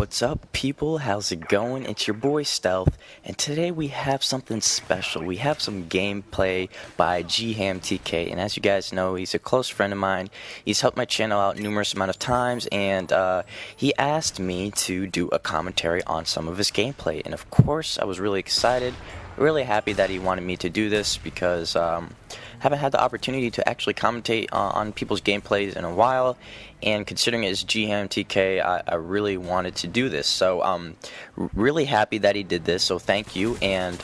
What's up, people? How's it going? It's your boy Stealth, and today we have something special. We have some gameplay by GHamTK, and as you guys know, he's a close friend of mine. He's helped my channel out numerous amount of times, and he asked me to do a commentary on some of his gameplay, and of course, I was really excited, really happy that he wanted me to do this because haven't had the opportunity to actually commentate on people's gameplays in a while, and considering it's GHamTK, I really wanted to do this. So really happy that he did this, so thank you. And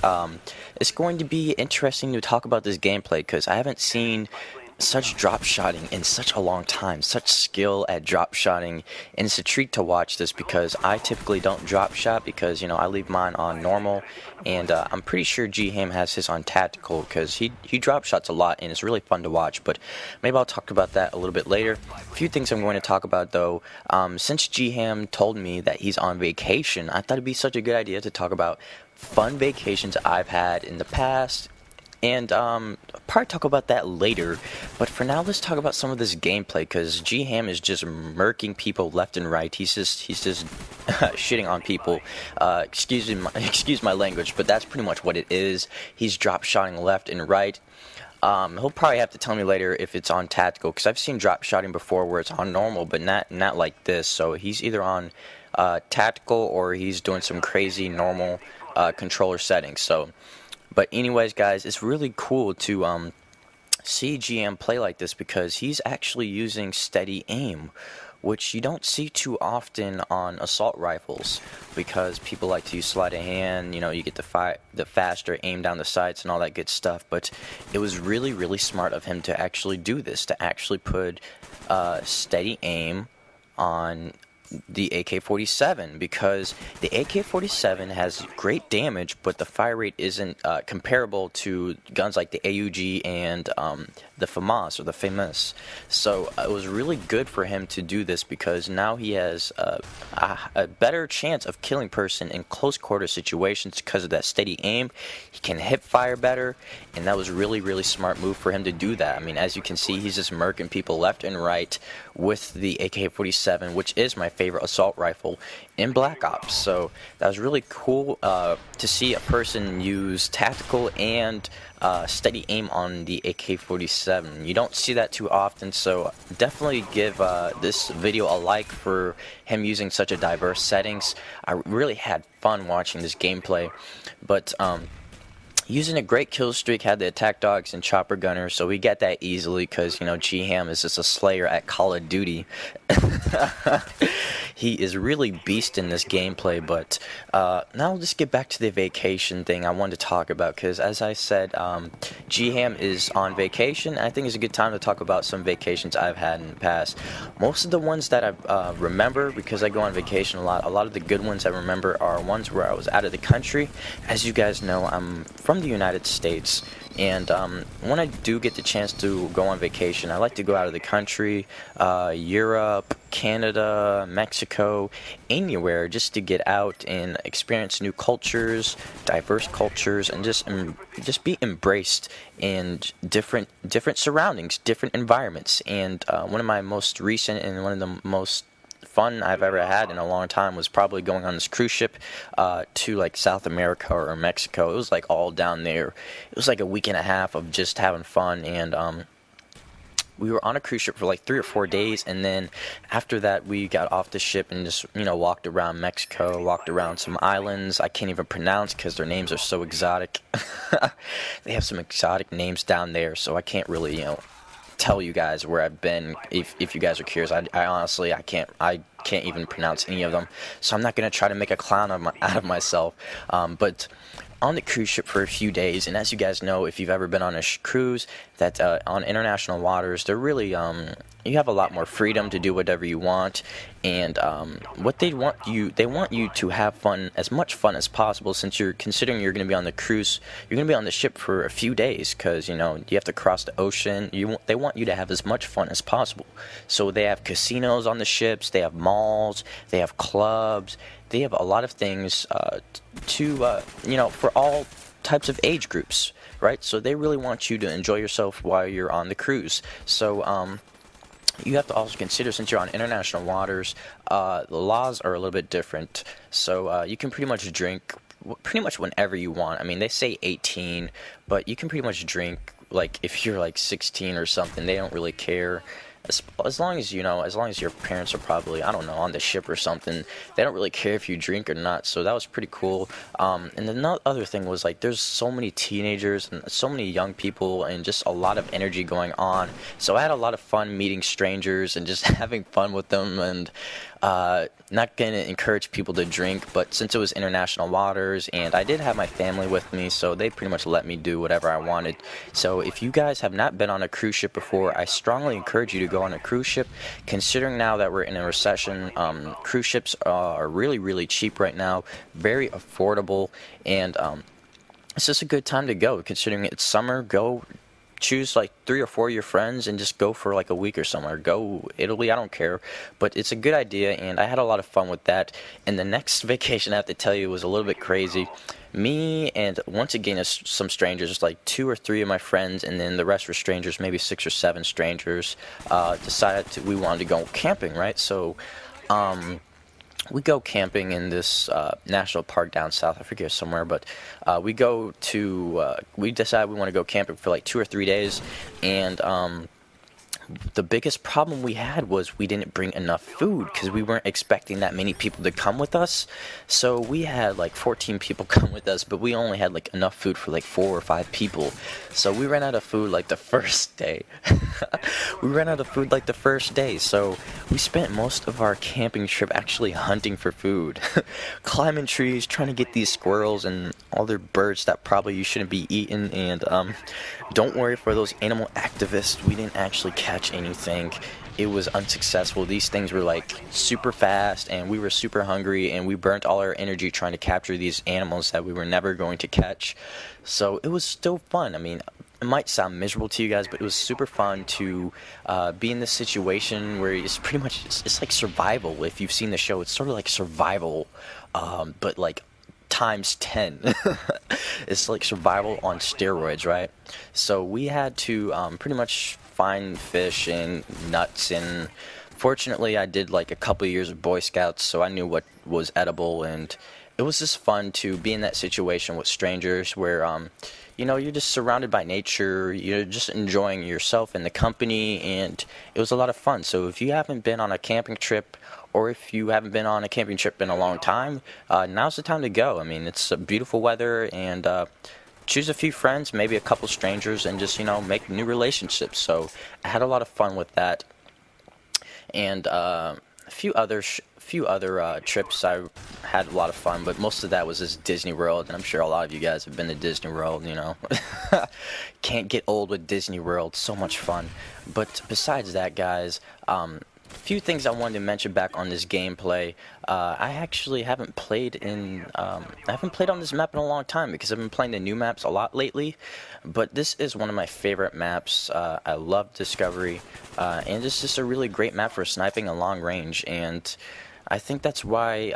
it's going to be interesting to talk about this gameplay because I haven't seen such drop shotting in such a long time, such skill at drop shotting, and it's a treat to watch this because I typically don't drop shot because, you know, I leave mine on normal, and I'm pretty sure GHam has his on tactical because he drop shots a lot and it's really fun to watch, but maybe I'll talk about that a little bit later. A few things I'm going to talk about though. Since GHam told me that he's on vacation, I thought it'd be such a good idea to talk about fun vacations I've had in the past, and I'll probably talk about that later, but for now let's talk about some of this gameplay because GHam is just murking people left and right. He's just shitting on people. Excuse my language, but that's pretty much what it is. He's drop shotting left and right. He'll probably have to tell me later if it's on tactical because I've seen drop shotting before where it's on normal, but not like this. So he's either on tactical or he's doing some crazy normal controller settings. So. But anyways, guys, it's really cool to see GHam play like this because he's actually using steady aim, which you don't see too often on assault rifles because people like to use sleight of hand. You know, you get the faster aim down the sights and all that good stuff. But it was really smart of him to actually do this, to actually put steady aim on the AK-47 because the AK-47 has great damage, but the fire rate isn't comparable to guns like the AUG and the FAMAS. So it was really good for him to do this because now he has a better chance of killing person in close quarter situations because of that steady aim. He can hip fire better, and that was really smart move for him to do that. I mean, as you can see, he's just murking people left and right with the AK-47, which is my favorite assault rifle in Black Ops. So that was really cool to see a person use tactical and steady aim on the AK-47. You don't see that too often, so definitely give this video a like for him using such a diverse settings. I really had fun watching this gameplay, but using a great kill streak, had the attack dogs and chopper gunners, so we get that easily because, you know, GHam is just a slayer at Call of Duty. He is really beast in this gameplay, but now we'll just get back to the vacation thing I wanted to talk about because, as I said, GHam is on vacation. I think it's a good time to talk about some vacations I've had in the past. Most of the ones that I remember, because I go on vacation a lot of the good ones I remember are ones where I was out of the country. As you guys know, I'm from the United States, and when I do get the chance to go on vacation, I like to go out of the country, Europe, Canada, Mexico, anywhere, just to get out and experience new cultures, diverse cultures, and just be embraced in different surroundings, different environments. And one of my most recent and one of the most fun I've ever had in a long time was probably going on this cruise ship to like South America or Mexico. It was like all down there. It was like a week and a half of just having fun, and we were on a cruise ship for like 3 or 4 days, and then after that we got off the ship and just, you know, walked around Mexico, walked around some islands I can't even pronounce because their names are so exotic. They have some exotic names down there, so I can't really, you know, tell you guys where I've been. If you guys are curious, I honestly I can't even pronounce any of them, so I'm not gonna try to make a clown out of myself. But on the cruise ship for a few days, and as you guys know, if you've ever been on a cruise, that on international waters, they're really you have a lot more freedom to do whatever you want, and what they want you to have fun, as much fun as possible, since you're considering you're going to be on the cruise, you're going to be on the ship for a few days, because, you know, you have to cross the ocean. They want you to have as much fun as possible. So they have casinos on the ships, they have malls, they have clubs, they have a lot of things to you know, for all types of age groups, right? So they really want you to enjoy yourself while you're on the cruise. So you have to also consider, since you're on international waters, the laws are a little bit different. So you can pretty much drink pretty much whenever you want. I mean, they say 18, but you can pretty much drink, like, if you're like 16 or something. They don't really care. As long as, you know, as long as your parents are probably, I don't know, on the ship or something, they don't really care if you drink or not. So that was pretty cool. And the other thing was, like, there's so many teenagers and so many young people and just a lot of energy going on. So I had a lot of fun meeting strangers and just having fun with them, and not going to encourage people to drink, but since it was international waters and I did have my family with me, so they pretty much let me do whatever I wanted. So if you guys have not been on a cruise ship before, I strongly encourage you to go on a cruise ship. Considering now that we're in a recession, cruise ships are really, really cheap right now, very affordable, and it's just a good time to go. Considering it's summer, go choose like 3 or 4 of your friends and just go for like a week or somewhere. Go Italy, I don't care, but it's a good idea, and I had a lot of fun with that. And the next vacation, I have to tell you, was a little bit crazy. Me and, once again, some strangers, just like 2 or 3 of my friends, and then the rest were strangers, maybe 6 or 7 strangers, decided we wanted to go camping, right? So we go camping in this national park down south. I forget somewhere, but we decide we want to go camping for like 2 or 3 days, and the biggest problem we had was we didn't bring enough food because we weren't expecting that many people to come with us. So we had like 14 people come with us, but we only had like enough food for like 4 or 5 people. So we ran out of food like the first day. We ran out of food like the first day. So we spent most of our camping trip actually hunting for food, climbing trees, trying to get these squirrels and other birds that probably you shouldn't be eating. And don't worry for those animal activists, we didn't actually catch anything. It was unsuccessful. These things were like super fast, and we were super hungry, and we burnt all our energy trying to capture these animals that we were never going to catch. So it was still fun. I mean, it might sound miserable to you guys, but it was super fun to be in this situation where it's pretty much, it's like survival. If you've seen the show, it's sort of like survival, but like times 10. It's like survival on steroids, right? So we had to pretty much find fish and nuts, and fortunately I did like a couple of years of Boy Scouts, so I knew what was edible, and it was just fun to be in that situation with strangers where you know, you're just surrounded by nature, you're just enjoying yourself and the company, and it was a lot of fun. So if you haven't been on a camping trip, or if you haven't been on a camping trip in a long time, now's the time to go. I mean, it's beautiful weather, and choose a few friends, maybe a couple strangers, and just, you know, make new relationships. So I had a lot of fun with that, and a few other trips I had a lot of fun, but most of that was just Disney World, and I'm sure a lot of you guys have been to Disney World, you know. Can't get old with Disney World, so much fun. But besides that, guys, few things I wanted to mention back on this gameplay. I actually haven't played on this map in a long time because I've been playing the new maps a lot lately, but this is one of my favorite maps. I love Discovery, and it's just a really great map for sniping a long range, and I think that's why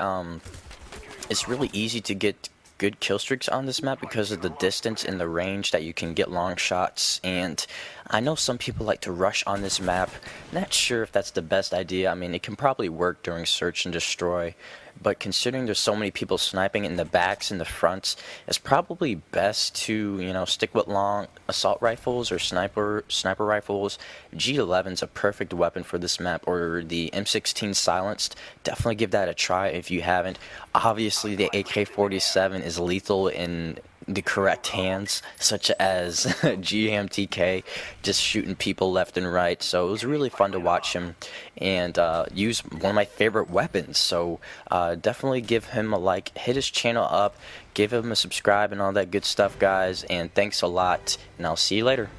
it's really easy to get good kill streaks on this map because of the distance and the range that you can get long shots. And I know some people like to rush on this map. Not sure if that's the best idea. I mean, it can probably work during search and destroy, but considering there's so many people sniping in the backs and the fronts, it's probably best to, you know, stick with long assault rifles or sniper rifles. G11's a perfect weapon for this map, or the M16 silenced. Definitely give that a try if you haven't. Obviously, the AK-47 is lethal in the correct hands, such as GMTK, just shooting people left and right. So it was really fun to watch him and use one of my favorite weapons. So definitely give him a like, hit his channel up, give him a subscribe and all that good stuff, guys, and thanks a lot, and I'll see you later.